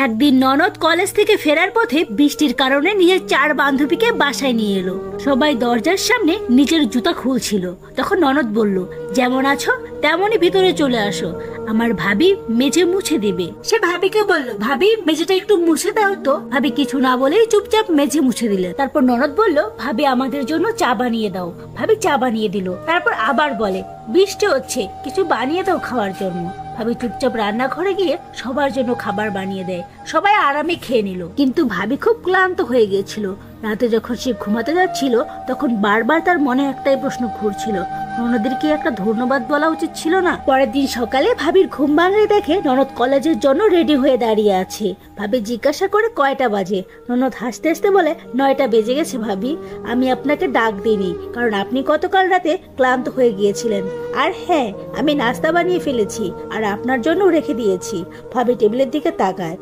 একদিন ননদ কলেজ থেকে ফেরার পথে বৃষ্টির কারণে নিজের 4 বান্ধবীকে বাসায় নিয়ে এলো। সবাই দরজার সামনে নিজের জুতা খুলছিল। তখন ননদ বলল, যেমন আছো তেমনই ভিতরে চলে আসো, আমার ভাবি মেঝে মুছে দেবে। সে ভাবিকে বলল, ভাবি মেঝেটা একটু মুছে দাও তো। ভাবি কিছু না বলেই চুপচাপ মেঝে মুছে দিলে। তারপর ননদ বলল, ভাবি আমাদের জন্য চা বানিয়ে দাও। ভাবি চা বানিয়ে দিল। তারপর আবার বলে, বৃষ্টি হচ্ছে, কিছু বানিয়ে দাও খাওয়ার জন্য। ভাবি চুপচাপ রান্নাঘরে গিয়ে সবার জন্য খাবার বানিয়ে দেয়। সবাই আরামে খেয়ে নিল। কিন্তু ভাবি খুব ক্লান্ত হয়ে গিয়েছিল। রাতে যখন সে ঘুমাতে যাচ্ছিল তখন বারবার তার মনে একটাই প্রশ্ন ঘুরছিল, ননদের কি একটা ধন্যবাদ বলা উচিত ছিল না? পরের দিন সকালে ভাবির ঘুম ভাঙলে দেখে ননদ কলেজের জন্য রেডি হয়ে দাঁড়িয়ে আছে। ভাবি জিজ্ঞাসা করে কয়টা বাজে। ননদ হাসতে হাসতে বলে, 9টা বেজে গেছে ভাবি। আমি আপনাকে ডাক দিইনি কারণ আপনি গতকাল রাতে ক্লান্ত হয়ে গিয়েছিলেন। আর হ্যাঁ, আমি নাস্তা বানিয়ে ফেলেছি আর আপনার জন্য রেখে দিয়েছি। ভাবি টেবিলের দিকে তাকায়।